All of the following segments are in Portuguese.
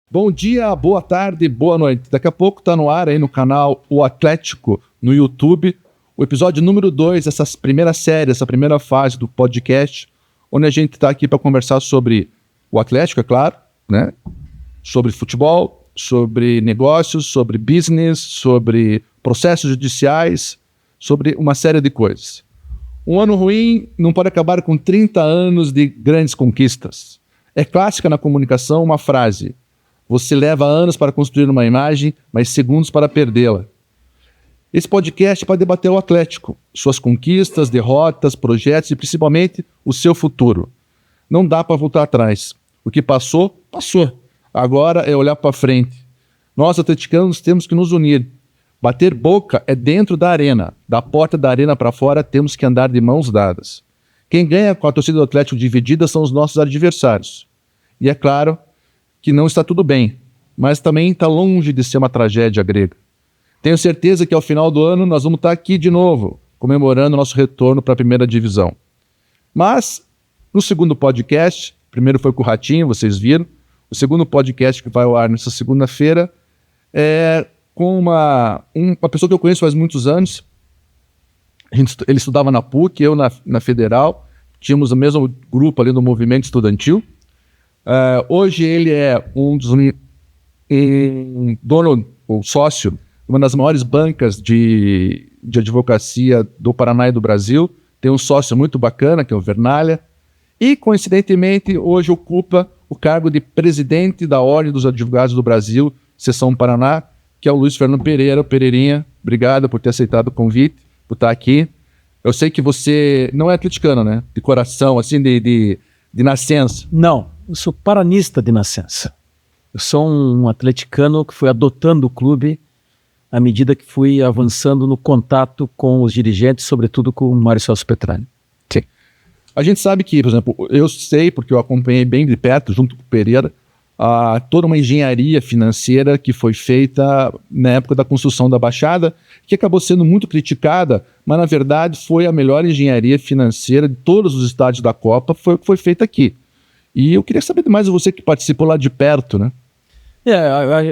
Bom dia, boa tarde, boa noite. Daqui a pouco está no ar aí no canal O Atlético, no YouTube, o episódio número 2, essa primeira série, essa primeira fase do podcast, onde a gente está aqui para conversar sobre o Atlético, é claro, né? Sobre futebol, sobre negócios, sobre business, sobre processos judiciais, sobre uma série de coisas. Um ano ruim não pode acabar com 30 anos de grandes conquistas. É clássica na comunicação uma frase: você leva anos para construir uma imagem, mas segundos para perdê-la. Esse podcast vai debater o Atlético, suas conquistas, derrotas, projetos e principalmente o seu futuro. Não dá para voltar atrás. O que passou, passou. Agora é olhar para frente. Nós, atleticanos, temos que nos unir. Bater boca é dentro da arena. Da porta da arena para fora, temos que andar de mãos dadas. Quem ganha com a torcida do Atlético dividida são os nossos adversários. E é claro que não está tudo bem, mas também está longe de ser uma tragédia grega. Tenho certeza que ao final do ano nós vamos estar aqui de novo, comemorando nosso retorno para a primeira divisão. Mas, no segundo podcast, primeiro foi com o Ratinho, vocês viram, o segundo podcast que vai ao ar nessa segunda-feira é com uma pessoa que eu conheço faz muitos anos. Ele estudava na PUC, eu na Federal, tínhamos o mesmo grupo ali no movimento estudantil. Hoje ele é um dono ou sócio de uma das maiores bancas de advocacia do Paraná e do Brasil. Tem um sócio muito bacana, que é o Vernalha. E, coincidentemente, hoje ocupa o cargo de presidente da Ordem dos Advogados do Brasil, Seção Paraná, que é o Luiz Fernando Pereira. Pereirinha, obrigado por ter aceitado o convite, por estar aqui. Eu sei que você não é atleticano, né? De coração, assim, de nascença. Não, eu sou paranista de nascença. Eu sou um atleticano que foi adotando o clube à medida que fui avançando no contato com os dirigentes, sobretudo com o Mário Celso Petralha. Sim. A gente sabe que, por exemplo, eu sei, porque eu acompanhei bem de perto, junto com o Pereira, toda uma engenharia financeira que foi feita na época da construção da Baixada, que acabou sendo muito criticada, mas na verdade foi a melhor engenharia financeira de todos os estádios da Copa, foi feita aqui. E eu queria saber mais de você que participou lá de perto, né?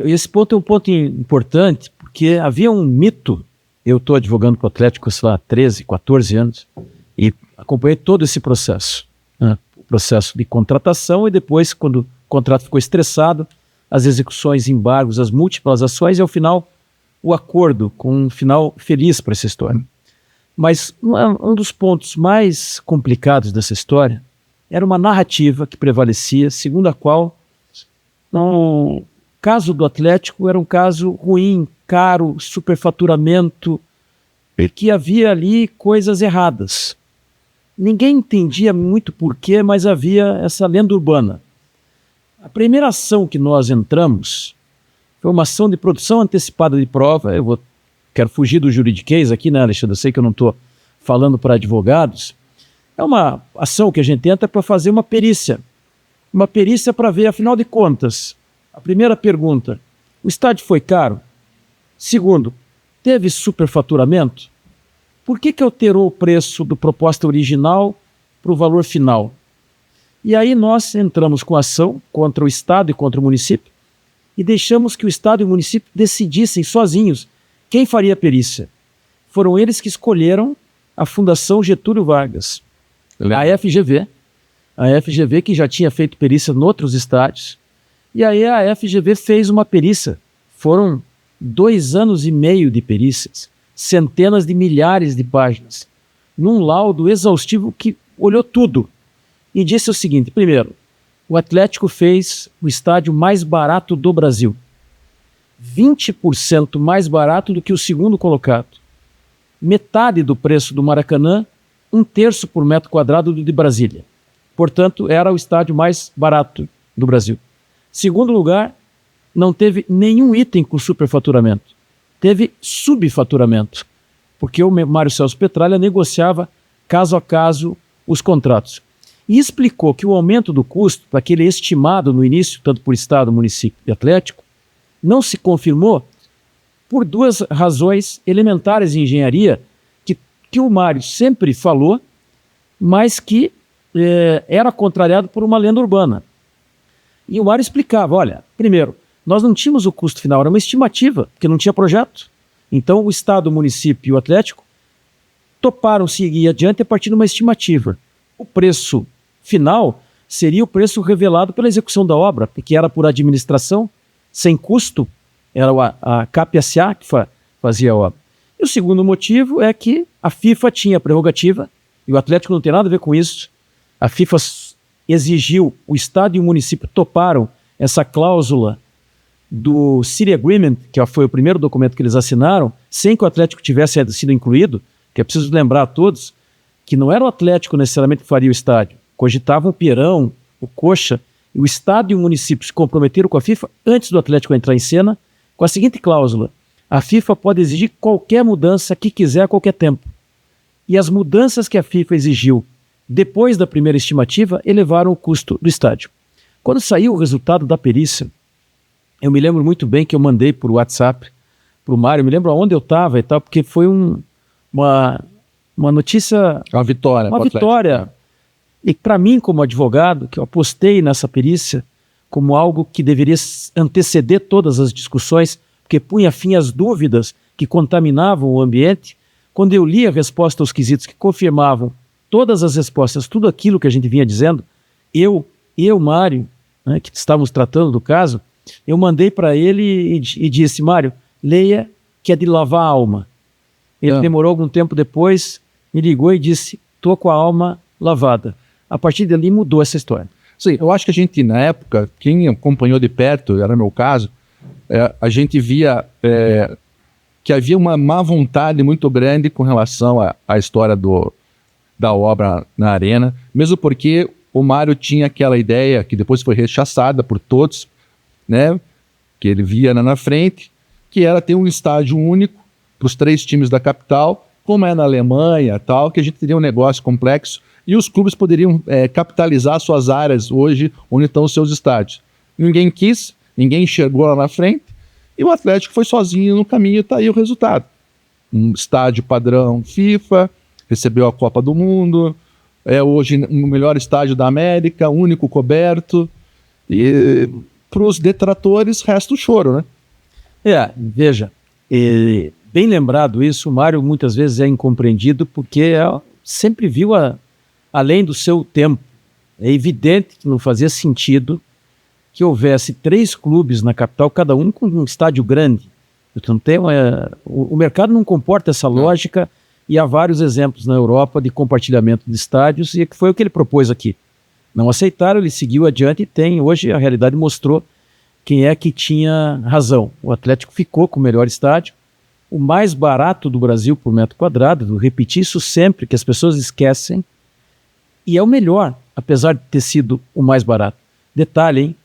Esse ponto é um ponto importante, porque havia um mito. Eu estou advogando para o Atlético, sei lá, 13, 14 anos, e acompanhei todo esse processo, né? O processo de contratação e depois, quando o contrato ficou estressado, as execuções, embargos, as múltiplas ações e, ao final, o acordo com um final feliz para essa história. Mas um dos pontos mais complicados dessa história era uma narrativa que prevalecia, segundo a qual o caso do Atlético era um caso ruim, caro, superfaturamento, que havia ali coisas erradas. Ninguém entendia muito porquê, mas havia essa lenda urbana. A primeira ação que nós entramos foi uma ação de produção antecipada de prova. Quero fugir do juridiquês aqui, né, Alexandre? Eu sei que eu não estou falando para advogados. É uma ação que a gente entra para fazer uma perícia. Uma perícia para ver, afinal de contas, a primeira pergunta: o estádio foi caro? Segundo, teve superfaturamento? Por que alterou o preço do proposta original para o valor final? E aí nós entramos com ação contra o Estado e contra o município e deixamos que o Estado e o município decidissem sozinhos quem faria a perícia. Foram eles que escolheram a Fundação Getúlio Vargas, a FGV que já tinha feito perícia em outros estádios, e aí a FGV fez uma perícia. Foram 2 anos e meio de perícias, centenas de milhares de páginas, num laudo exaustivo que olhou tudo e disse o seguinte: primeiro, o Atlético fez o estádio mais barato do Brasil, 20% mais barato do que o segundo colocado, metade do preço do Maracanã, 1/3 por metro quadrado do de Brasília. Portanto, era o estádio mais barato do Brasil. Segundo lugar, não teve nenhum item com superfaturamento. Teve subfaturamento, porque o Mário Celso Petralha negociava caso a caso os contratos. E explicou que o aumento do custo, daquele estimado no início, tanto por Estado, município e Atlético, não se confirmou por 2 razões elementares em engenharia que o Mário sempre falou, mas que era contrariado por uma lenda urbana. E o Mário explicava: olha, primeiro, nós não tínhamos o custo final, era uma estimativa, porque não tinha projeto. Então o Estado, o município e o Atlético toparam seguir adiante a partir de uma estimativa. O preço final seria o preço revelado pela execução da obra, que era por administração, sem custo, era a CAP-SA que fazia a obra. E o segundo motivo é que a FIFA tinha a prerrogativa, e o Atlético não tem nada a ver com isso, a FIFA exigiu, o Estado e o município toparam essa cláusula do City Agreement, que foi o primeiro documento que eles assinaram, sem que o Atlético tivesse sido incluído, que é preciso lembrar a todos, que não era o Atlético necessariamente que faria o estádio, cogitavam o Pierão, o Coxa, e o Estado e o município se comprometeram com a FIFA antes do Atlético entrar em cena, com a seguinte cláusula: a FIFA pode exigir qualquer mudança que quiser a qualquer tempo. E as mudanças que a FIFA exigiu depois da primeira estimativa elevaram o custo do estádio. Quando saiu o resultado da perícia, eu me lembro muito bem que eu mandei por WhatsApp para o Mário, eu me lembro aonde eu estava e tal, porque foi uma notícia... Uma vitória. Uma vitória. E para mim, como advogado, que eu apostei nessa perícia como algo que deveria anteceder todas as discussões, porque punha fim às dúvidas que contaminavam o ambiente, quando eu li a resposta aos quesitos que confirmavam todas as respostas, tudo aquilo que a gente vinha dizendo, eu e o Mário, né, que estávamos tratando do caso, eu mandei para ele e disse: Mário, leia, que é de lavar a alma. Ele demorou algum tempo depois, me ligou e disse: estou com a alma lavada. A partir dali mudou essa história. Sim, eu acho que a gente, na época, quem acompanhou de perto, era meu caso, a gente via que havia uma má vontade muito grande com relação à história da obra na arena, mesmo porque o Mário tinha aquela ideia, que depois foi rechaçada por todos, né, que ele via na frente, que era ter um estádio único para os 3 times da capital, como é na Alemanha, tal, que a gente teria um negócio complexo e os clubes poderiam capitalizar suas áreas hoje, onde estão os seus estádios. Ninguém quis, ninguém enxergou lá na frente, e o Atlético foi sozinho no caminho, e está aí o resultado. Um estádio padrão FIFA, recebeu a Copa do Mundo, é hoje o melhor estádio da América, único coberto, e para os detratores resta o choro, né? Veja, bem lembrado isso, o Mário muitas vezes é incompreendido porque sempre viu além do seu tempo. É evidente que não fazia sentido que houvesse 3 clubes na capital, cada um com um estádio grande. Então, o mercado não comporta essa lógica, e há vários exemplos na Europa de compartilhamento de estádios, e foi o que ele propôs aqui. Não aceitaram, ele seguiu adiante e hoje a realidade mostrou quem é que tinha razão. O Atlético ficou com o melhor estádio, o mais barato do Brasil por metro quadrado, vou repetir isso sempre, que as pessoas esquecem, e é o melhor, apesar de ter sido o mais barato. Detalhe, hein?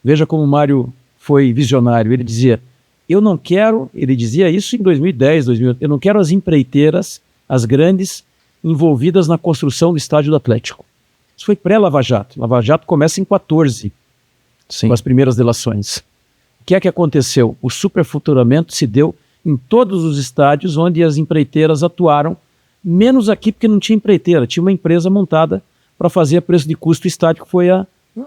Veja como o Mário foi visionário. Ele dizia: eu não quero, ele dizia isso em 2010, 2008, eu não quero as empreiteiras, as grandes, envolvidas na construção do estádio do Atlético. Isso foi pré-Lava Jato. Lava Jato começa em 14, Sim, com as primeiras delações. O que é que aconteceu? O superfaturamento se deu em todos os estádios onde as empreiteiras atuaram, menos aqui porque não tinha empreiteira, tinha uma empresa montada para fazer a preço de custo o estádio, que foi a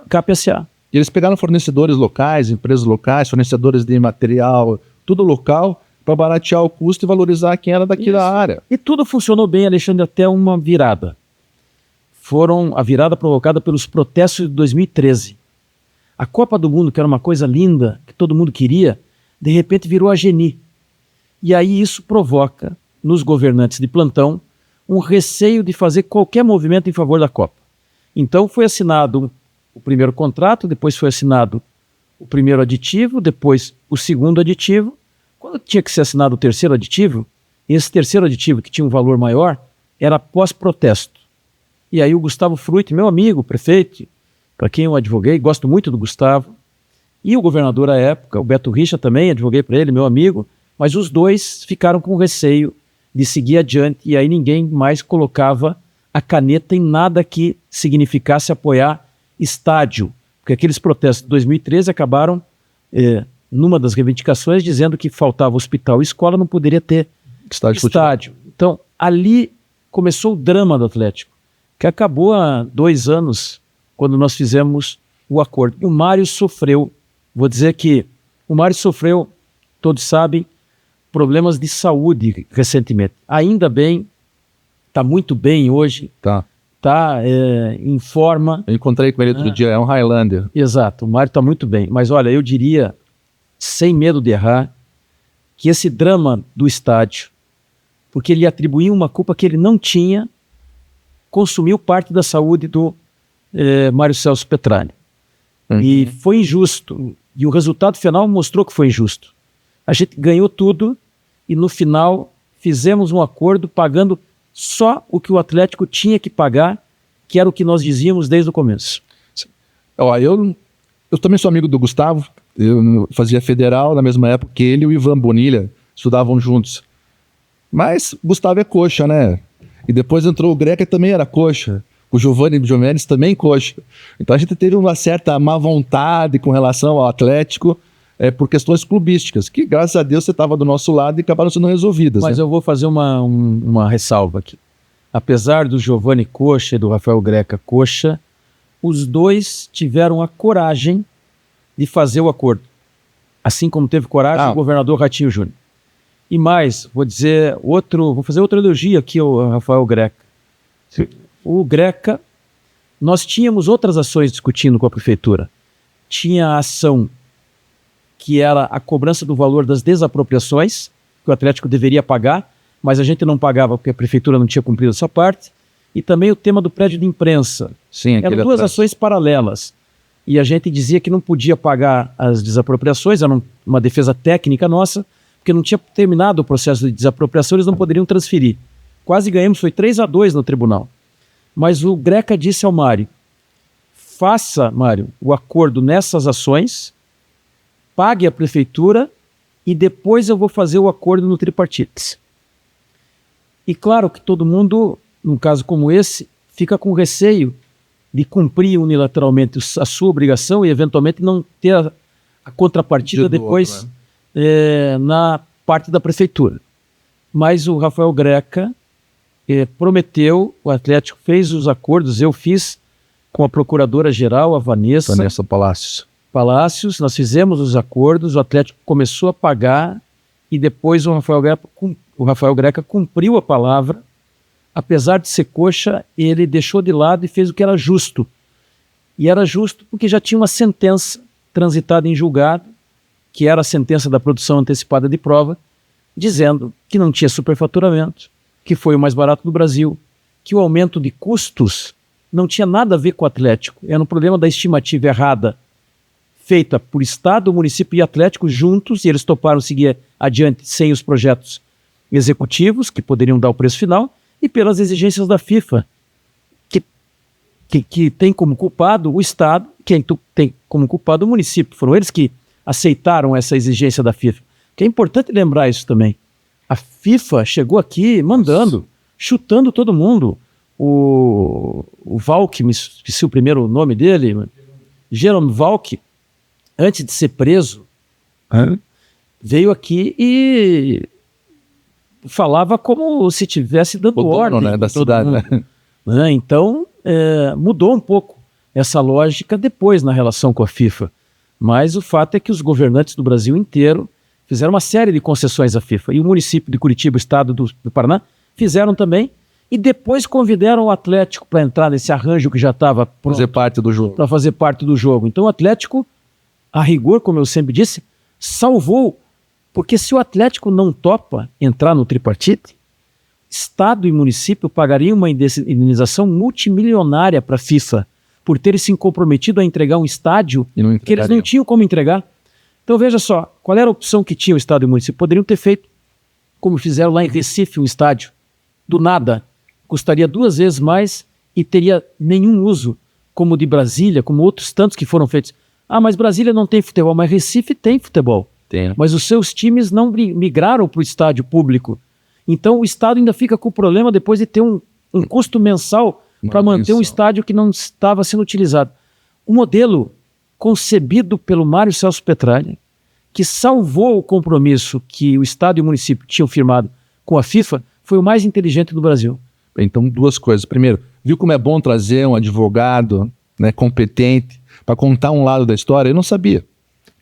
CAP-SA. E eles pegaram fornecedores locais, empresas locais, fornecedores de material, tudo local, para baratear o custo e valorizar quem era daqui da área. E tudo funcionou bem, Alexandre, até uma virada. A virada provocada pelos protestos de 2013. A Copa do Mundo, que era uma coisa linda, que todo mundo queria, de repente virou a Geni. E aí isso provoca, nos governantes de plantão, um receio de fazer qualquer movimento em favor da Copa. Então foi assinado o primeiro contrato, depois foi assinado o primeiro aditivo, depois o segundo aditivo. Quando tinha que ser assinado o terceiro aditivo, esse terceiro aditivo, que tinha um valor maior, era pós-protesto. E aí o Gustavo Frutti, meu amigo, prefeito, para quem eu advoguei, gosto muito do Gustavo, e o governador à época, o Beto Richa também, advoguei para ele, meu amigo, mas os dois ficaram com receio de seguir adiante, e aí ninguém mais colocava a caneta em nada que significasse apoiar estádio, porque aqueles protestos de 2013 acabaram, numa das reivindicações, dizendo que faltava hospital e escola, não poderia ter estádio. Então, ali começou o drama do Atlético, que acabou há 2 anos, quando nós fizemos o acordo. E o Mário sofreu. Vou dizer que O Mário sofreu, todos sabem, problemas de saúde recentemente. Ainda bem, está muito bem hoje, Tá. está em forma. Eu encontrei com ele outro dia, é um Highlander. Exato, o Mário está muito bem. Mas olha, eu diria, sem medo de errar, que esse drama do estádio, porque ele atribuiu uma culpa que ele não tinha, consumiu parte da saúde do Mário Celso Petralha. E foi injusto. E o resultado final mostrou que foi injusto. A gente ganhou tudo e no final fizemos um acordo pagando só o que o Atlético tinha que pagar, que era o que nós dizíamos desde o começo. Ó, eu também sou amigo do Gustavo, eu fazia federal na mesma época que ele e o Ivan Bonilha estudavam juntos. Mas Gustavo é coxa, né? E depois entrou o Greca, também era coxa. O Giovanni Giomenes também coxa. Então a gente teve uma certa má vontade com relação ao Atlético por questões clubísticas, que graças a Deus você estava do nosso lado e acabaram sendo resolvidas. Mas né? eu vou fazer uma ressalva aqui. Apesar do Giovanni coxa e do Rafael Greca coxa, os dois tiveram a coragem de fazer o acordo. Assim como teve coragem o governador Ratinho Júnior. E mais, vou fazer outro elogio aqui ao Rafael Greca. Sim. O Greca, nós tínhamos outras ações discutindo com a prefeitura. Tinha a ação que era a cobrança do valor das desapropriações, que o Atlético deveria pagar, mas a gente não pagava porque a prefeitura não tinha cumprido essa parte. E também o tema do prédio de imprensa. Sim, eram duas ações paralelas. E a gente dizia que não podia pagar as desapropriações, era uma defesa técnica nossa, porque não tinha terminado o processo de desapropriação, eles não poderiam transferir. Quase ganhamos, foi 3-2 no tribunal. Mas o Greca disse ao Mário, faça, Mário, o acordo nessas ações, pague a prefeitura e depois eu vou fazer o acordo no tripartite. E claro que todo mundo, num caso como esse, fica com receio de cumprir unilateralmente a sua obrigação e eventualmente não ter a contrapartida depois na parte da prefeitura. Mas o Rafael Greca prometeu, o Atlético fez os acordos, eu fiz com a procuradora-geral, a Vanessa Palácios, nós fizemos os acordos, o Atlético começou a pagar e depois o Rafael Greca cumpriu a palavra. Apesar de ser coxa, ele deixou de lado e fez o que era justo. E era justo porque já tinha uma sentença transitada em julgado, que era a sentença da produção antecipada de prova, dizendo que não tinha superfaturamento, que foi o mais barato do Brasil, que o aumento de custos não tinha nada a ver com o Atlético. Era um problema da estimativa errada, feita por Estado, município e Atlético juntos, e eles toparam seguir adiante sem os projetos executivos, que poderiam dar o preço final, e pelas exigências da FIFA, que tem como culpado o Estado, quem tem como culpado o município. Foram eles que aceitaram essa exigência da FIFA. Que é importante lembrar isso também. A FIFA chegou aqui mandando, chutando todo mundo. O Valk, me esqueci o primeiro nome dele, Jerome Valk, antes de ser preso, veio aqui e falava como se estivesse dando ordem, né, da cidade. Né? Então, mudou um pouco essa lógica depois na relação com a FIFA. Mas o fato é que os governantes do Brasil inteiro fizeram uma série de concessões à FIFA. E o município de Curitiba, o estado do Paraná, fizeram também. E depois convidaram o Atlético para entrar nesse arranjo que já estava pronto. Fazer parte do jogo. Para fazer parte do jogo. Então o Atlético, a rigor, como eu sempre disse, salvou. Porque se o Atlético não topa entrar no tripartite, Estado e município pagariam uma indenização multimilionária para a FIFA por terem se comprometido a entregar um estádio que eles não tinham como entregar. Então veja só, qual era a opção que tinha o Estado e o município? Poderiam ter feito, como fizeram lá em Recife, um estádio, do nada, custaria 2 vezes mais e teria nenhum uso, como o de Brasília, como outros tantos que foram feitos. Ah, mas Brasília não tem futebol, mas Recife tem futebol. Mas os seus times não migraram para o estádio público. Então o Estado ainda fica com o problema depois de ter um custo mensal para manter um estádio que não estava sendo utilizado. O modelo concebido pelo Mário Celso Petralha, que salvou o compromisso que o Estado e o município tinham firmado com a FIFA, foi o mais inteligente do Brasil. Então, 2 coisas. Primeiro, viu como é bom trazer um advogado, né, competente para contar um lado da história? Eu não sabia.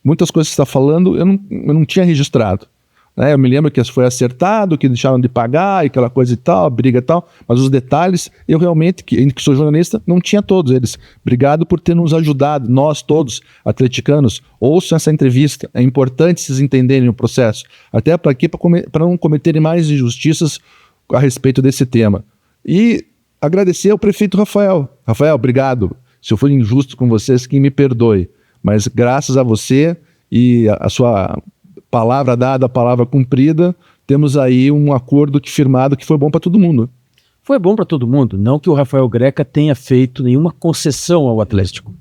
muitas coisas que você está falando eu não tinha registrado. Né? Eu me lembro que foi acertado, que deixaram de pagar, e aquela coisa e tal, a briga e tal, mas os detalhes, eu realmente, que sou jornalista, não tinha todos eles. Obrigado por ter nos ajudado, nós todos, atleticanos, ouçam essa entrevista, é importante vocês entenderem o processo, até para não cometerem mais injustiças a respeito desse tema. E agradecer ao prefeito Rafael. Rafael, obrigado. Se eu for injusto com vocês, que me perdoe, mas graças a você e a sua palavra dada, a palavra cumprida, temos aí um acordo firmado que foi bom para todo mundo. Foi bom para todo mundo. Não que o Rafael Greca tenha feito nenhuma concessão ao Atlético.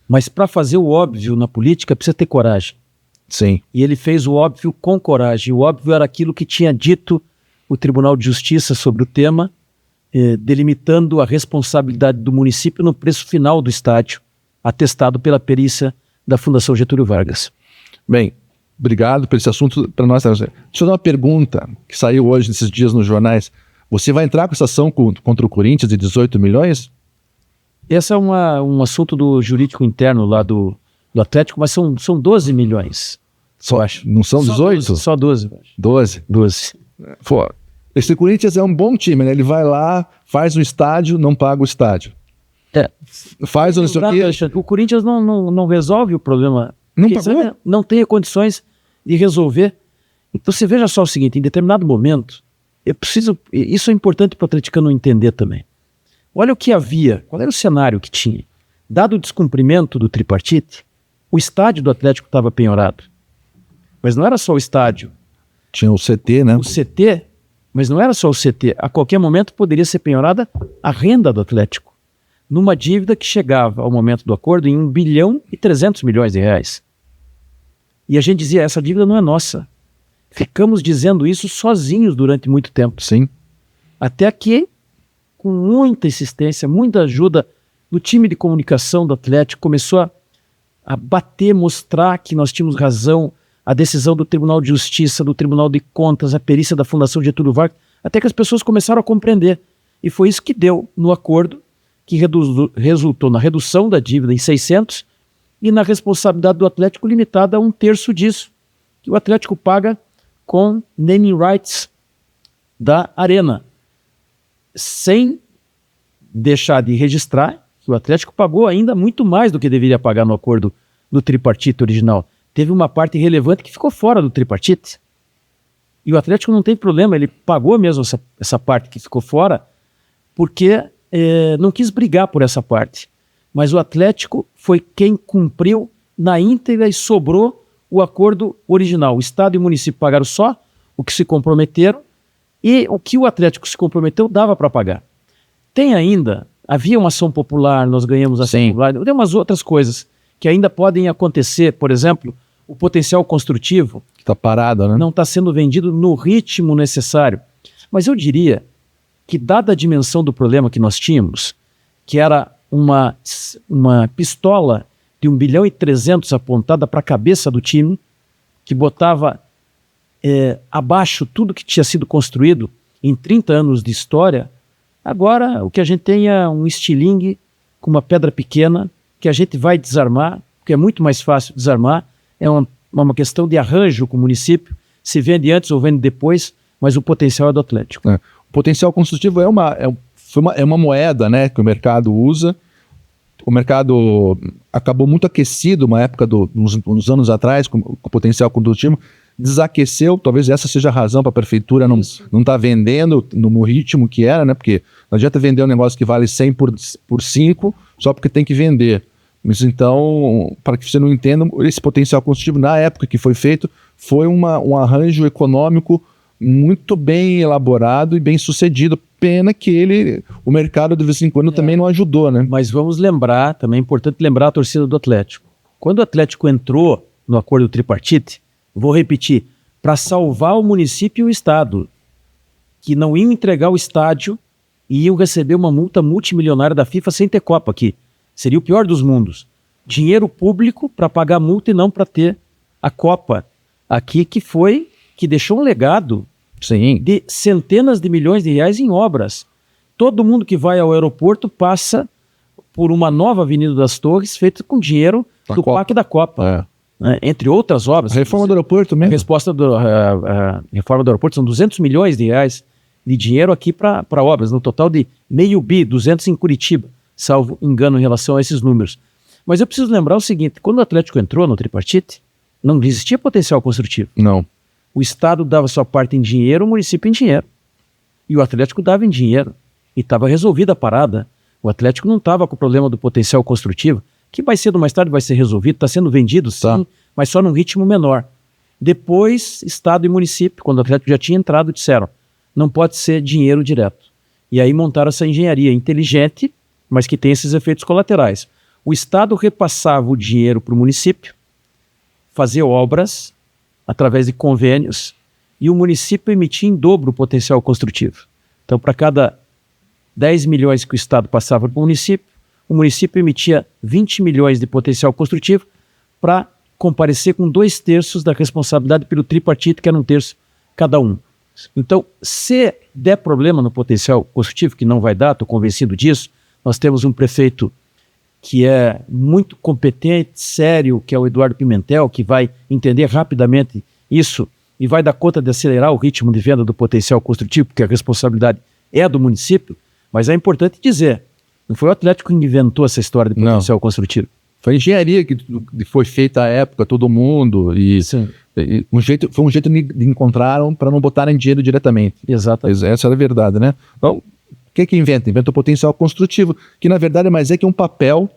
Mas para fazer o óbvio na política precisa ter coragem. Sim. E ele fez o óbvio com coragem. O óbvio era aquilo que tinha dito o Tribunal de Justiça sobre o tema, delimitando a responsabilidade do município no preço final do estádio, atestado pela perícia da Fundação Getúlio Vargas. Bem, obrigado por esse assunto para nós. Deixa eu dar uma pergunta que saiu hoje, nesses dias nos jornais. Você vai entrar com essa ação contra o Corinthians de 18 milhões? Esse é um assunto do jurídico interno lá do Atlético, mas são 12 milhões. Só, acho. Não são 18? Só 12. 12? 12. Pô, esse Corinthians é um bom time, né? Ele vai lá, faz o estádio, não paga o estádio. Faz o não sei o quê. O Corinthians não resolve o problema. Não pagou? Não tem condições de resolver. Então você veja só o seguinte, em determinado momento, isso é importante para o atleticano entender também. Olha o que havia, qual era o cenário que tinha. Dado o descumprimento do tripartite, o estádio do Atlético estava penhorado. Mas não era só o estádio. Tinha o CT, né? O CT, mas não era só o CT. A qualquer momento poderia ser penhorada a renda do Atlético, numa dívida que chegava ao momento do acordo em 1 bilhão e 300 milhões de reais. E a gente dizia, essa dívida não é nossa. Ficamos dizendo isso sozinhos durante muito tempo. Sim. Até que, com muita insistência, muita ajuda do time de comunicação do Atlético, começou a bater, mostrar que nós tínhamos razão, a decisão do Tribunal de Justiça, do Tribunal de Contas, a perícia da Fundação Getúlio Vargas, até que as pessoas começaram a compreender. E foi isso que deu no acordo, que resultou na redução da dívida em 600 e na responsabilidade do Atlético limitada a 1/3 disso, que o Atlético paga com naming rights da Arena, sem deixar de registrar que o Atlético pagou ainda muito mais do que deveria pagar no acordo do tripartite original. Teve uma parte relevante que ficou fora do tripartite. E o Atlético não teve problema, ele pagou mesmo essa parte que ficou fora, porque não quis brigar por essa parte. Mas o Atlético foi quem cumpriu na íntegra e sobrou o acordo original. O Estado e o município pagaram só o que se comprometeram e o que o Atlético se comprometeu dava para pagar. Havia uma ação popular, nós ganhamos a ação popular, tem umas outras coisas que ainda podem acontecer, por exemplo, o potencial construtivo está parado, né? Não está sendo vendido no ritmo necessário. Mas eu diria que, dada a dimensão do problema que nós tínhamos, que era uma pistola de 1 bilhão e 300 apontada para a cabeça do time, que botava abaixo tudo que tinha sido construído em 30 anos de história, agora o que a gente tem é um estilingue com uma pedra pequena que a gente vai desarmar, porque é muito mais fácil desarmar, é uma questão de arranjo com o município, se vende antes ou vende depois, mas o potencial é do Atlético. O potencial construtivo é uma moeda, né, que o mercado usa. O mercado acabou muito aquecido uma época, uns anos atrás, com o potencial construtivo, desaqueceu, talvez essa seja a razão para a prefeitura não estar vendendo no ritmo que era, né, porque não adianta vender um negócio que vale 100 por 5, só porque tem que vender. Mas então, para que você não entenda, esse potencial construtivo, na época que foi feito, foi um arranjo econômico muito bem elaborado e bem sucedido. Pena que o mercado de vez em quando também não ajudou, né? Mas vamos lembrar, também é importante lembrar a torcida do Atlético. Quando o Atlético entrou no acordo tripartite, vou repetir, para salvar o município e o estado, que não iam entregar o estádio e iam receber uma multa multimilionária da FIFA sem ter Copa aqui. Seria o pior dos mundos. Dinheiro público para pagar multa e não para ter a Copa aqui, que deixou um legado de centenas de milhões de reais em obras. Todo mundo que vai ao aeroporto passa por uma nova Avenida das Torres feita com dinheiro do Parque da Copa. né? Entre outras obras. A reforma do aeroporto A mesmo? a reforma do aeroporto são 200 milhões de reais de dinheiro aqui para obras, no total de meio bi, 200 em Curitiba, salvo engano em relação a esses números. Mas eu preciso lembrar o seguinte, quando o Atlético entrou no tripartite, não existia potencial construtivo. Não. O Estado dava sua parte em dinheiro, o município em dinheiro. E o Atlético dava em dinheiro. E estava resolvida a parada. O Atlético não estava com o problema do potencial construtivo, que mais cedo ou mais tarde vai ser resolvido, está sendo vendido sim, mas só num ritmo menor. Depois, Estado e município, quando o Atlético já tinha entrado, disseram, não pode ser dinheiro direto. E aí montaram essa engenharia inteligente, mas que tem esses efeitos colaterais. O Estado repassava o dinheiro para o município, fazia obras através de convênios, e o município emitia em dobro o potencial construtivo. Então, para cada 10 milhões que o Estado passava para o município emitia 20 milhões de potencial construtivo para comparecer com 2/3 da responsabilidade pelo tripartite, que era 1/3 cada um. Então, se der problema no potencial construtivo, que não vai dar, estou convencido disso, nós temos um prefeito que é muito competente, sério, que é o Eduardo Pimentel, que vai entender rapidamente isso e vai dar conta de acelerar o ritmo de venda do potencial construtivo, porque a responsabilidade é do município, mas é importante dizer, não foi o Atlético que inventou essa história de potencial construtivo. Foi a engenharia que foi feita à época, todo mundo, e foi um jeito de encontraram para não botarem dinheiro diretamente. Exatamente. Essa era a verdade, né? Então, o que inventa? Inventa o potencial construtivo, que na verdade é um papel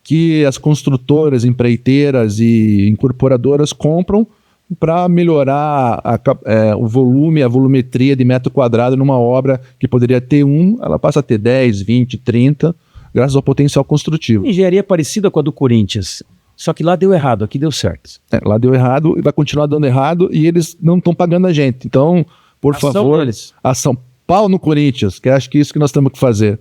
que as construtoras, empreiteiras e incorporadoras compram para melhorar o volume, a volumetria de metro quadrado numa obra que poderia ter ela passa a ter 10, 20, 30, graças ao potencial construtivo. Engenharia parecida com a do Corinthians, só que lá deu errado, aqui deu certo. Lá deu errado e vai continuar dando errado e eles não estão pagando a gente. Então, por favor, ação. Pau no Corinthians, que acho que é isso que nós temos que fazer.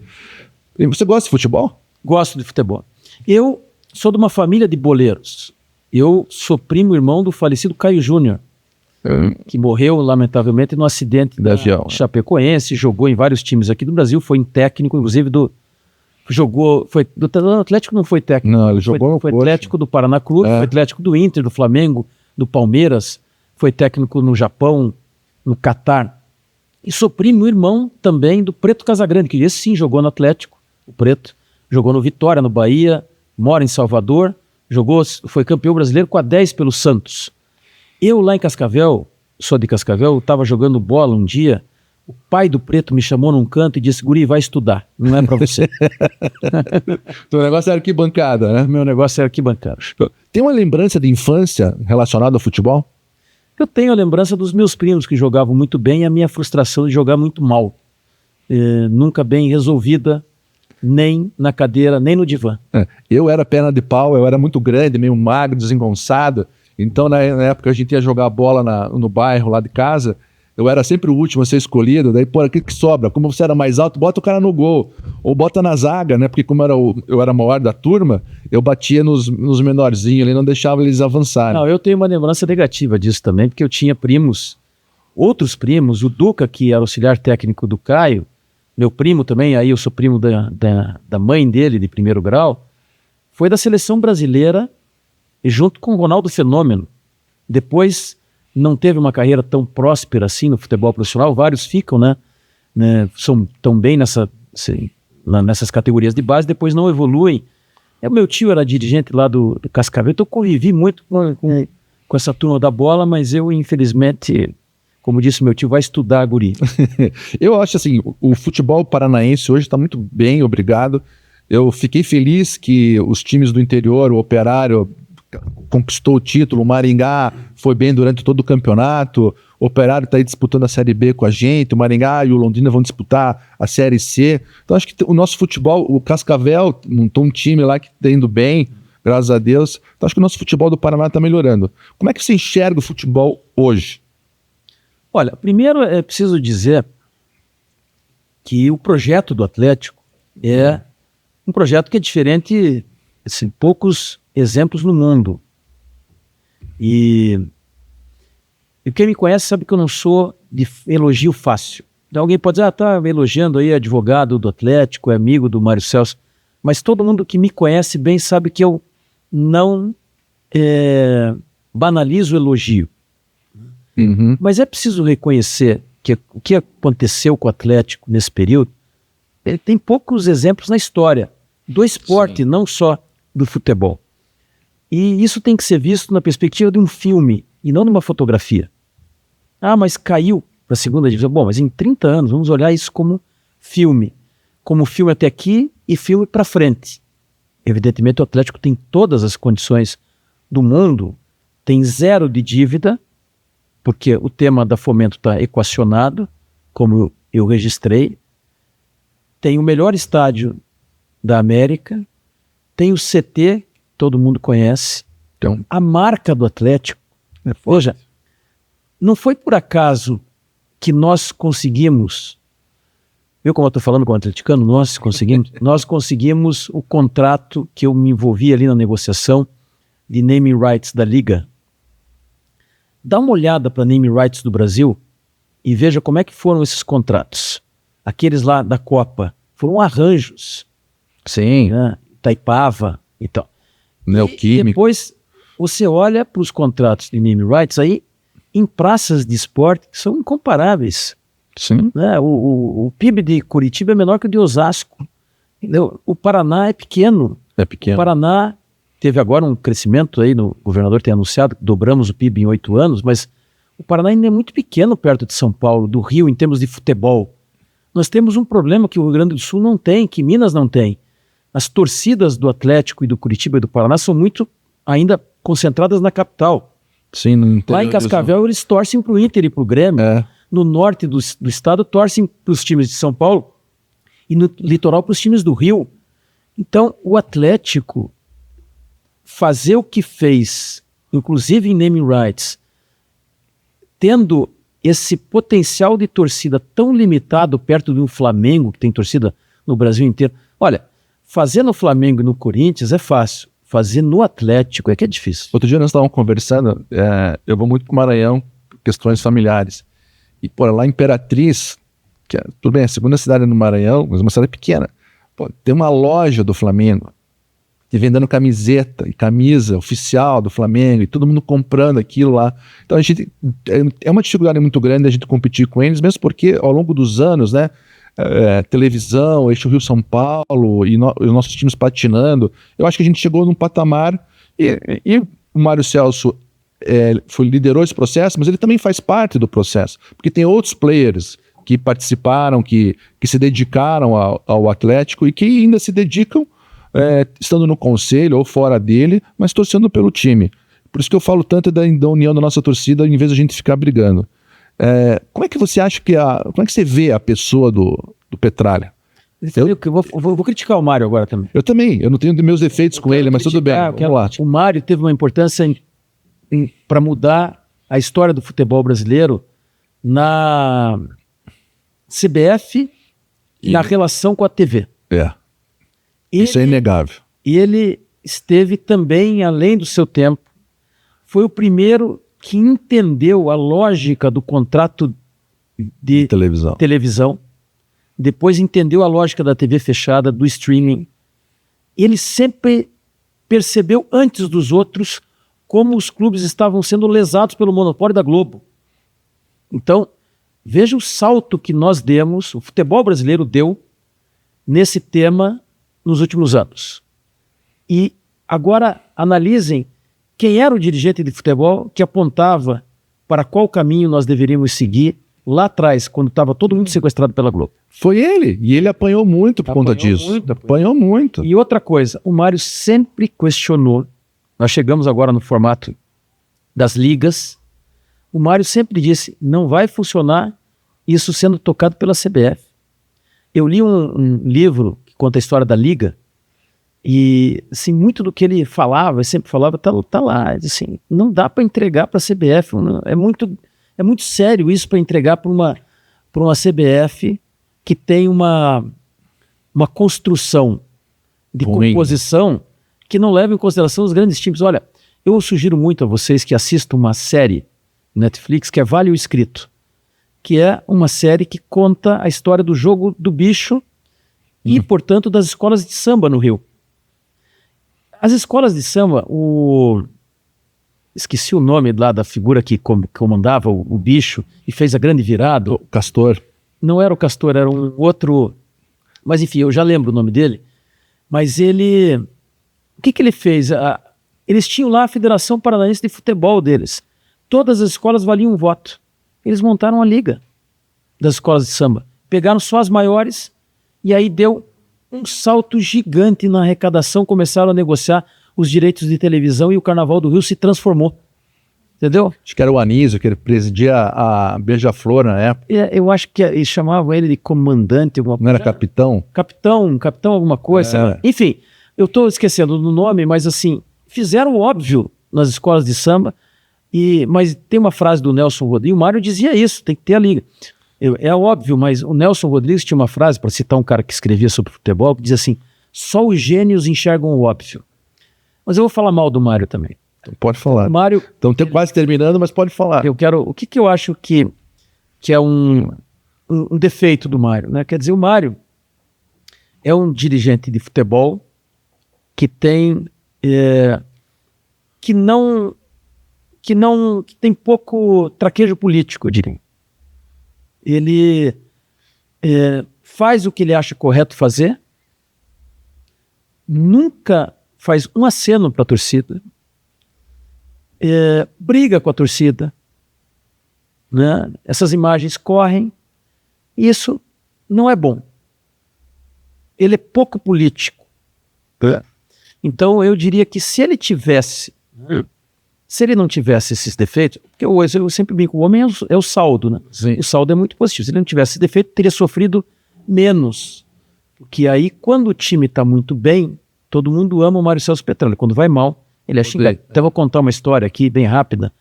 E você gosta de futebol? Gosto de futebol. Eu sou de uma família de boleiros. Eu sou primo irmão do falecido Caio Júnior, que morreu, lamentavelmente, num acidente da Chapecoense, jogou em vários times aqui do Brasil, foi técnico, inclusive do Atlético não foi técnico. Não, ele jogou foi Atlético do Paraná Clube, foi Atlético do Inter, do Flamengo, do Palmeiras, foi técnico no Japão, no Catar. E sou primo irmão também do Preto Casagrande, que esse sim jogou no Atlético, o Preto, jogou no Vitória, no Bahia, mora em Salvador, foi campeão brasileiro com a 10 pelo Santos. Eu lá em Cascavel, sou de Cascavel, estava jogando bola um dia, o pai do Preto me chamou num canto e disse, guri, vai estudar, não é para você. Teu negócio era arquibancada, né? Meu negócio era arquibancada. Tem uma lembrança de infância relacionada ao futebol? Eu tenho a lembrança dos meus primos que jogavam muito bem e a minha frustração de jogar muito mal. Nunca bem resolvida, nem na cadeira, nem no divã. Eu era perna de pau, eu era muito grande, meio magro, desengonçado. Então, na época, a gente ia jogar bola no bairro lá de casa. Eu era sempre o último a ser escolhido. Daí, pô, o que sobra? Como você era mais alto, bota o cara no gol. Ou bota na zaga, né? Porque como eu era maior da turma, eu batia nos menorzinhos ali, não deixava eles avançarem. Não, eu tenho uma lembrança negativa disso também, porque eu tinha outros primos, o Duca, que era auxiliar técnico do Caio, meu primo também, aí eu sou primo da mãe dele, de primeiro grau, foi da seleção brasileira, e junto com o Ronaldo Fenômeno. Depois não teve uma carreira tão próspera assim no futebol profissional, vários ficam, né são tão bem nessas categorias de base, depois não evoluem. O meu tio era dirigente lá do Cascavel, então eu convivi muito com essa turma da bola, mas eu, infelizmente, como disse meu tio, vai estudar, guri. Eu acho assim, o futebol paranaense hoje está muito bem, obrigado. Eu fiquei feliz que os times do interior, o Operário conquistou o título, o Maringá foi bem durante todo o campeonato, o Operário está aí disputando a Série B com a gente, o Maringá e o Londrina vão disputar a Série C. Então acho que o nosso futebol, o Cascavel montou um time lá que está indo bem, graças a Deus. Então acho que o nosso futebol do Paraná está melhorando. Como é que você enxerga o futebol hoje? Olha, primeiro é preciso dizer que o projeto do Atlético é um projeto que é diferente, assim, poucos exemplos no mundo. E quem me conhece sabe que eu não sou de elogio fácil. Então, alguém pode dizer, tá elogiando aí advogado do Atlético, é amigo do Mário Celso, mas todo mundo que me conhece bem sabe que eu não banaliza o elogio. Uhum. Mas é preciso reconhecer que o que aconteceu com o Atlético nesse período, ele tem poucos exemplos na história do esporte, não só do futebol. E isso tem que ser visto na perspectiva de um filme e não de uma fotografia. Ah, mas caiu para a segunda divisão. Bom, mas em 30 anos, vamos olhar isso como filme. Como filme até aqui e filme para frente. Evidentemente o Atlético tem todas as condições do mundo, tem 0 de dívida, porque o tema da Fomento está equacionado, como eu registrei, tem o melhor estádio da América, tem o CT, todo mundo conhece, Então, a marca do Atlético. Veja, não foi por acaso que nós conseguimos, viu como eu estou falando com o atleticano? Nós conseguimos o contrato que eu me envolvi ali na negociação de naming rights da Liga. Dá uma olhada para naming rights do Brasil e veja como é que foram esses contratos. Aqueles lá da Copa foram arranjos. sim, Né? Taipava e tal. E Neoquímica. depois você olha para os contratos de naming rights aí em praças de esporte que são incomparáveis. Sim. Né? O PIB de Curitiba é menor que o de Osasco. Entendeu? O Paraná é pequeno. É O pequeno. Paraná teve agora um crescimento aí, o governador tem anunciado que dobramos o PIB em 8 anos, mas o Paraná ainda é muito pequeno perto de São Paulo, do Rio, em termos de futebol. Nós temos um problema que o Rio Grande do Sul não tem, que Minas não tem. As torcidas do Atlético e do Curitiba e do Paraná são muito ainda concentradas na capital. Sim, no interior Lá em Cascavel eles torcem para o Inter e para o Grêmio. É. No norte do estado torcem para os times de São Paulo e no litoral para os times do Rio. Então o Atlético fazer o que fez, inclusive em naming rights, tendo esse potencial de torcida tão limitado perto de um Flamengo, que tem torcida no Brasil inteiro. Olha, fazer no Flamengo e no Corinthians é fácil. Fazer no Atlético é que é difícil. Outro dia nós estávamos conversando, eu vou muito para o Maranhão, por questões familiares. E, pô, lá em Imperatriz, que tudo bem, a segunda cidade no Maranhão, mas uma cidade pequena. Pô, tem uma loja do Flamengo, que vendendo camiseta e camisa oficial do Flamengo, e todo mundo comprando aquilo lá. Então a gente, é uma dificuldade muito grande a gente competir com eles, mesmo porque ao longo dos anos, né, televisão, Eixo Rio-São Paulo e os nossos times patinando, eu acho que a gente chegou num patamar, e o Mário Celso liderou esse processo, mas ele também faz parte do processo, porque tem outros players que participaram, que se dedicaram ao Atlético e que ainda se dedicam estando no conselho ou fora dele, mas torcendo pelo time. Por isso que eu falo tanto da união da nossa torcida, em vez de a gente ficar brigando. Como é que você acha como é que você vê a pessoa do Petralha? Eu vou criticar o Mário agora também. Eu também, eu não tenho meus defeitos com ele, mas tudo bem, vamos lá. O Mário teve uma importância para mudar a história do futebol brasileiro na CBF e na relação com a TV. Isso é inegável. E ele esteve também além do seu tempo. Foi o primeiro que entendeu a lógica do contrato de televisão. Depois entendeu a lógica da TV fechada, do streaming. Ele sempre percebeu antes dos outros como os clubes estavam sendo lesados pelo monopólio da Globo. Então, veja o salto que nós demos, o futebol brasileiro deu nesse tema nos últimos anos. E agora analisem quem era o dirigente de futebol que apontava para qual caminho nós deveríamos seguir lá atrás, quando estava todo mundo sequestrado pela Globo. Foi ele, e ele apanhou muito por conta disso. Apanhou muito. E outra coisa, o Mário sempre questionou, nós chegamos agora no formato das ligas, o Mário sempre disse, não vai funcionar isso sendo tocado pela CBF. Eu li um livro que conta a história da Liga, e assim, muito do que ele falava, sempre falava, tá lá. Assim, não dá para entregar para a CBF. É muito sério isso para entregar para uma CBF que tem uma construção de composição que não leva em consideração os grandes times. Olha, eu sugiro muito a vocês que assistam uma série Netflix que é Vale o Escrito, que é uma série que conta a história do jogo do bicho e, portanto, das escolas de samba no Rio. As escolas de samba, o esqueci o nome lá da figura que comandava o bicho e fez a grande virada. O Castor. Não era o Castor, era um outro, mas enfim, eu já lembro o nome dele. Mas ele, o que ele fez? Eles tinham lá a Federação Paranaense de Futebol deles. Todas as escolas valiam um voto. Eles montaram a liga das escolas de samba. Pegaram só as maiores e aí deu um salto gigante na arrecadação. Começaram a negociar os direitos de televisão e o Carnaval do Rio se transformou. Entendeu? Acho que era o Anísio, que ele presidia a Beija-Flor na época. Eu acho que eles chamavam ele de comandante. Não era capitão? Capitão alguma coisa. Enfim, eu estou esquecendo do nome, mas assim, fizeram o óbvio nas escolas de samba. Mas tem uma frase do Nelson Rodrigues, o Mário dizia isso, tem que ter a liga. É óbvio, mas o Nelson Rodrigues tinha uma frase, para citar um cara que escrevia sobre futebol, que dizia assim, só os gênios enxergam o óbvio. Mas eu vou falar mal do Mário também. Então pode falar. Mário, então tem quase terminando, mas pode falar. O que eu acho que é um defeito do Mário, né? Quer dizer, o Mário é um dirigente de futebol que tem que tem pouco traquejo político, eu diria. Ele faz o que ele acha correto fazer, nunca faz um aceno para a torcida, briga com a torcida, né? Essas imagens correm, e isso não é bom. Ele é pouco político. Então eu diria que se ele não tivesse esses defeitos, porque eu sempre brinco, o homem é o saldo, né? Sim. O saldo é muito positivo. Se ele não tivesse esse defeito, teria sofrido menos. Porque aí, quando o time está muito bem, todo mundo ama o Mário Celso Petralha. Quando vai mal, ele é xingado. Então vou contar uma história aqui, bem rápida.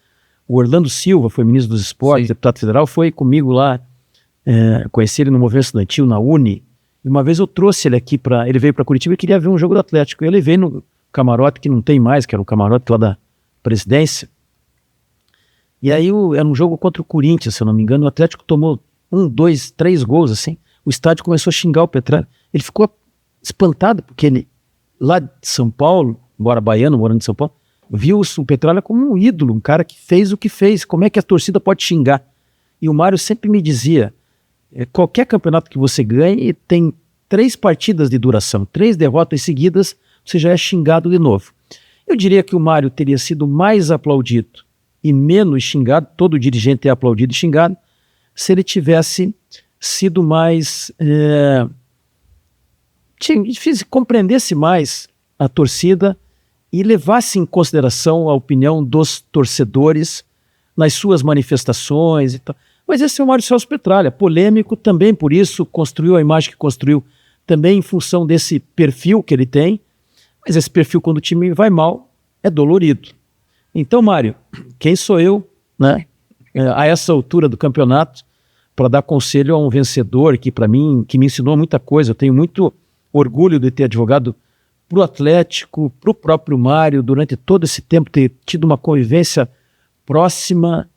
O Orlando Silva, foi ministro dos Esportes, deputado federal, foi comigo lá, conheci ele no movimento estudantil, na Uni, e uma vez eu trouxe ele aqui, ele veio para Curitiba e queria ver um jogo do Atlético. Eu levei no camarote, que não tem mais, que era um camarote lá da presidência. E aí era um jogo contra o Corinthians, se eu não me engano. O Atlético tomou 1, 2, 3 gols, assim. O estádio começou a xingar o Petralha. Ele ficou espantado, porque ele, lá de São Paulo, embora baiano, morando em São Paulo, viu o Petralha como um ídolo, um cara que fez o que fez. Como é que a torcida pode xingar? E o Mário sempre me dizia, qualquer campeonato que você ganhe tem 3 partidas de duração, 3 derrotas seguidas, você já é xingado de novo. Eu diria que o Mário teria sido mais aplaudido e menos xingado, todo dirigente é aplaudido e xingado, se ele tivesse sido mais... compreendesse mais a torcida e levasse em consideração a opinião dos torcedores nas suas manifestações e tal. Mas esse é o Mário Celso Petralha, polêmico também por isso, construiu a imagem que construiu também em função desse perfil que ele tem, mas esse perfil, quando o time vai mal, é dolorido. Então, Mário, quem sou eu, né, a essa altura do campeonato, para dar conselho a um vencedor que, para mim, que me ensinou muita coisa. Eu tenho muito orgulho de ter advogado para o Atlético, para o próprio Mário, durante todo esse tempo, ter tido uma convivência próxima.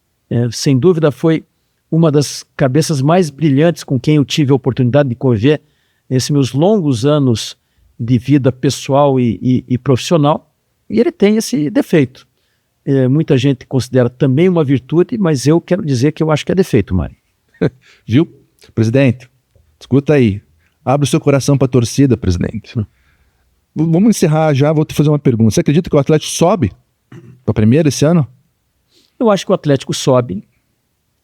Sem dúvida, foi uma das cabeças mais brilhantes com quem eu tive a oportunidade de conviver nesses meus longos anos de vida pessoal e profissional, e ele tem esse defeito. Muita gente considera também uma virtude, mas eu quero dizer que eu acho que é defeito, Mário. Viu? Presidente, escuta aí. Abre o seu coração para a torcida, presidente. Vamos encerrar já, vou te fazer uma pergunta. Você acredita que o Atlético sobe para a primeira esse ano? Eu acho que o Atlético sobe,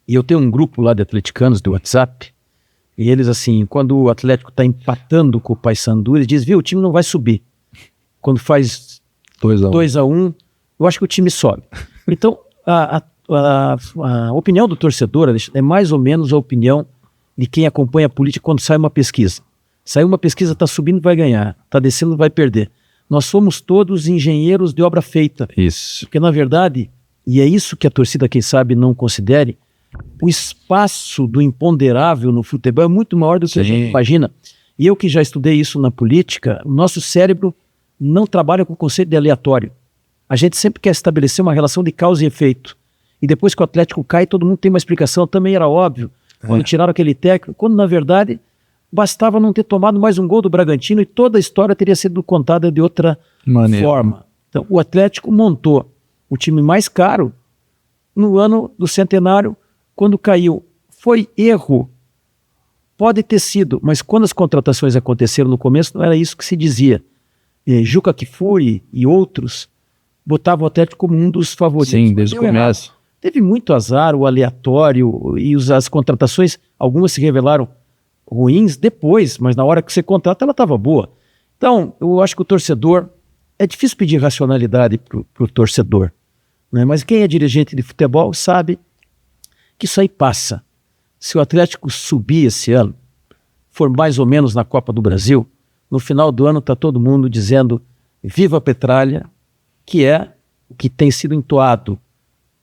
e eu tenho um grupo lá de atleticanos do WhatsApp, e eles assim, quando o Atlético está empatando com o Paysandu, eles dizem, viu, o time não vai subir. Quando faz 2-1, eu acho que o time sobe. Então, a opinião do torcedor é mais ou menos a opinião de quem acompanha a política quando sai uma pesquisa. Saiu uma pesquisa, está subindo, vai ganhar. Está descendo, vai perder. Nós somos todos engenheiros de obra feita. Isso. Porque, na verdade, e é isso que a torcida, quem sabe, não considere, o espaço do imponderável no futebol é muito maior do que a gente imagina. E eu que já estudei isso na política, o nosso cérebro não trabalha com o conceito de aleatório. A gente sempre quer estabelecer uma relação de causa e efeito. E depois que o Atlético cai, todo mundo tem uma explicação. Também era óbvio, quando tiraram aquele técnico, quando na verdade bastava não ter tomado mais um gol do Bragantino e toda a história teria sido contada de outra forma. Então o Atlético montou o time mais caro no ano do centenário, quando caiu. Foi erro. Pode ter sido, mas quando as contratações aconteceram no começo, não era isso que se dizia. Juca Kfouri e outros botavam o Atlético como um dos favoritos. Sim, desde o começo. Teve muito azar, o aleatório, e as contratações, algumas se revelaram ruins depois, mas na hora que você contrata, ela estava boa. Então, eu acho que o torcedor, é difícil pedir racionalidade para o torcedor, né? Mas quem é dirigente de futebol sabe que isso aí passa. Se o Atlético subir esse ano, for mais ou menos na Copa do Brasil, no final do ano está todo mundo dizendo viva a Petralha, que é o que tem sido entoado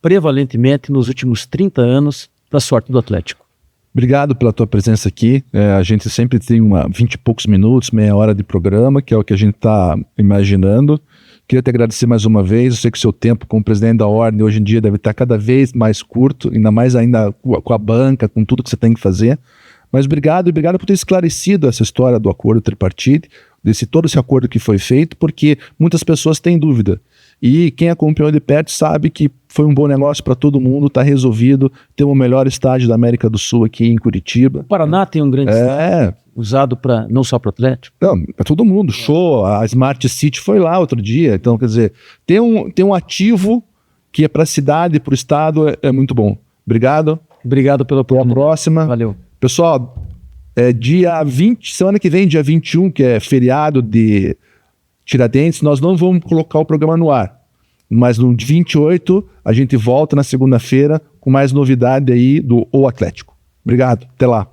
prevalentemente nos últimos 30 anos da sorte do Atlético. Obrigado pela tua presença aqui. A gente sempre tem 20 e poucos minutos, meia hora de programa, que é o que a gente está imaginando. Queria te agradecer mais uma vez. Eu sei que o seu tempo como presidente da Ordem hoje em dia deve estar cada vez mais curto, ainda mais ainda com a banca, com tudo que você tem que fazer. Mas obrigado por ter esclarecido essa história do acordo tripartite, todo esse acordo que foi feito, porque muitas pessoas têm dúvida. E quem acompanhou de perto sabe que foi um bom negócio para todo mundo, está resolvido, tem o melhor estádio da América do Sul aqui em Curitiba. O Paraná tem um grande estádio usado não só para o Atlético. Não, para todo mundo, show, a Smart City foi lá outro dia, então quer dizer, tem um ativo que é para a cidade, para o estado, é muito bom. Obrigado. Obrigado pela oportunidade. Até a próxima. Valeu. Pessoal, dia 20, semana que vem, dia 21, que é feriado de Tiradentes, nós não vamos colocar o programa no ar. Mas no 28, a gente volta na segunda-feira com mais novidade aí do O Atlético. Obrigado, até lá.